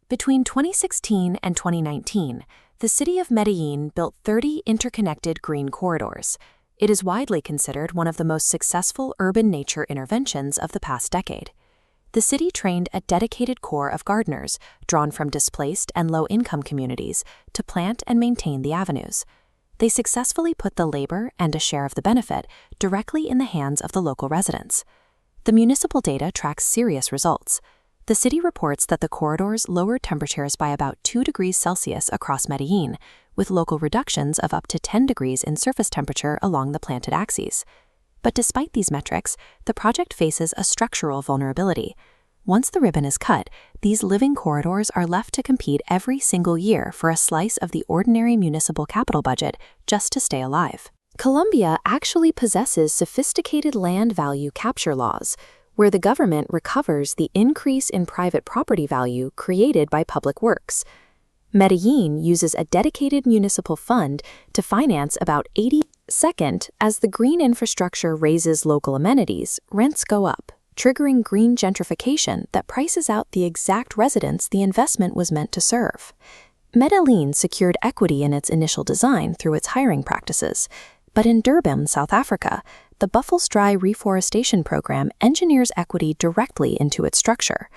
Between 2016 and 2019, the city of Medellín built 30 interconnected green corridors. It is widely considered one of the most successful urban nature interventions of the past decade. The city trained a dedicated corps of gardeners, drawn from displaced and low-income communities, to plant and maintain the avenues. They successfully put the labor and a share of the benefit directly in the hands of the local residents. The municipal data tracks serious results. The city reports that the corridors lowered temperatures by about 2 degrees Celsius across Medellín, with local reductions of up to 10 degrees in surface temperature along the planted axes. But despite these metrics, the project faces a structural vulnerability. Once the ribbon is cut, these living corridors are left to compete every single year for a slice of the ordinary municipal capital budget just to stay alive. Colombia actually possesses sophisticated land value capture laws, where the government recovers the increase in private property value created by public works. Medellín uses a dedicated municipal fund to finance about 82nd. As the green infrastructure raises local amenities, rents go up, triggering green gentrification that prices out the exact residents the investment was meant to serve. Medellín secured equity in its initial design through its hiring practices, but in Durban, South Africa, the Buffels Dry Reforestation Program engineers equity directly into its structure.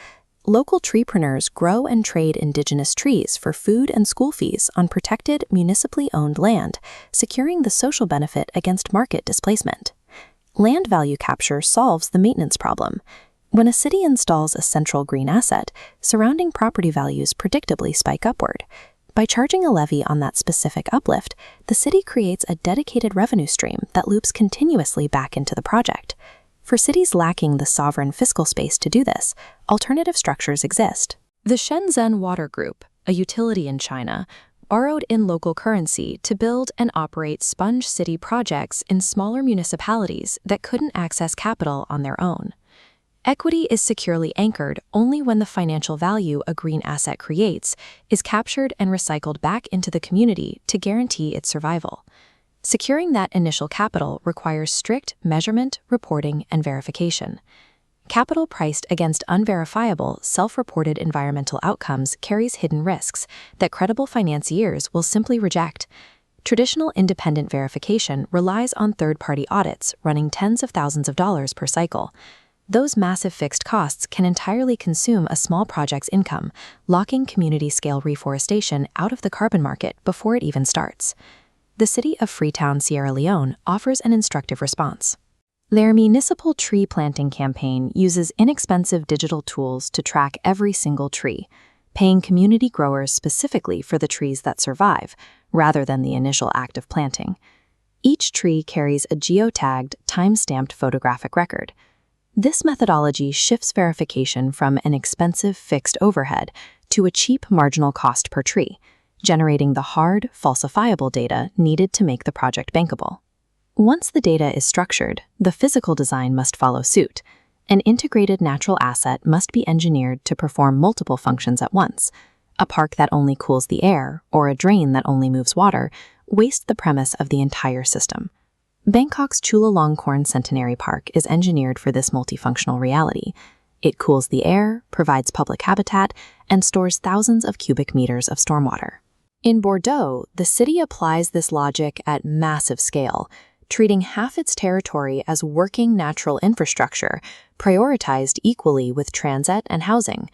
Local treepreneurs grow and trade indigenous trees for food and school fees on protected, municipally owned land, securing the social benefit against market displacement. Land value capture solves the maintenance problem. When a city installs a central green asset, surrounding property values predictably spike upward. By charging a levy on that specific uplift, the city creates a dedicated revenue stream that loops continuously back into the project. For cities lacking the sovereign fiscal space to do this, alternative structures exist. The Shenzhen Water Group, a utility in China, borrowed in local currency to build and operate sponge city projects in smaller municipalities that couldn't access capital on their own. Equity is securely anchored only when the financial value a green asset creates is captured and recycled back into the community to guarantee its survival. Securing that initial capital requires strict measurement, reporting, and verification. Capital priced against unverifiable, self-reported environmental outcomes carries hidden risks that credible financiers will simply reject. Traditional independent verification relies on third-party audits running tens of thousands of dollars per cycle. Those massive fixed costs can entirely consume a small project's income, locking community-scale reforestation out of the carbon market before it even starts. The city of Freetown, Sierra Leone, offers an instructive response. Their municipal tree planting campaign uses inexpensive digital tools to track every single tree, paying community growers specifically for the trees that survive, rather than the initial act of planting. Each tree carries a geotagged, time-stamped photographic record. This methodology shifts verification from an expensive fixed overhead to a cheap marginal cost per tree, generating the hard, falsifiable data needed to make the project bankable. Once the data is structured, the physical design must follow suit. An integrated natural asset must be engineered to perform multiple functions at once. A park that only cools the air, or a drain that only moves water, waste the premise of the entire system. Bangkok's Chulalongkorn Centenary Park is engineered for this multifunctional reality. It cools the air, provides public habitat, and stores thousands of cubic meters of stormwater. In Bordeaux, the city applies this logic at massive scale, treating half its territory as working natural infrastructure, prioritized equally with transit and housing.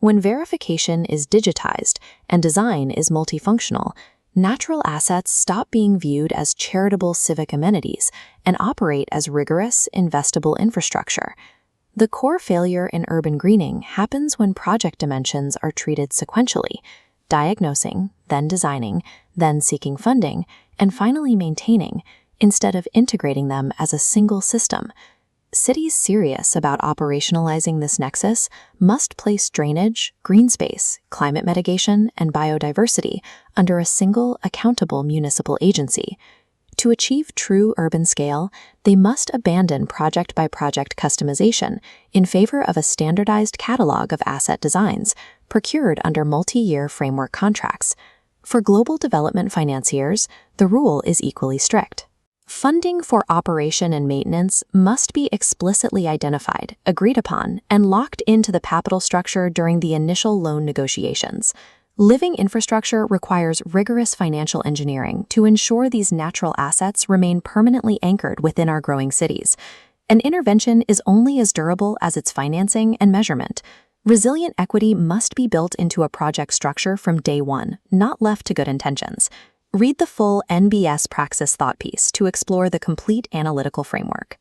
When verification is digitized and design is multifunctional, natural assets stop being viewed as charitable civic amenities and operate as rigorous, investable infrastructure. The core failure in urban greening happens when project dimensions are treated sequentially, diagnosing, then designing, then seeking funding, and finally maintaining, instead of integrating them as a single system. Cities serious about operationalizing this nexus must place drainage, green space, climate mitigation, and biodiversity under a single, accountable municipal agency. To achieve true urban scale, they must abandon project-by-project customization in favor of a standardized catalog of asset designs procured under multi-year framework contracts. For global development financiers, the rule is equally strict. Funding for operation and maintenance must be explicitly identified, agreed upon, and locked into the capital structure during the initial loan negotiations. Living infrastructure requires rigorous financial engineering to ensure these natural assets remain permanently anchored within our growing cities. An intervention is only as durable as its financing and measurement. Resilient equity must be built into a project structure from day one, not left to good intentions. Read the full NbS Praxis thought piece to explore the complete analytical framework.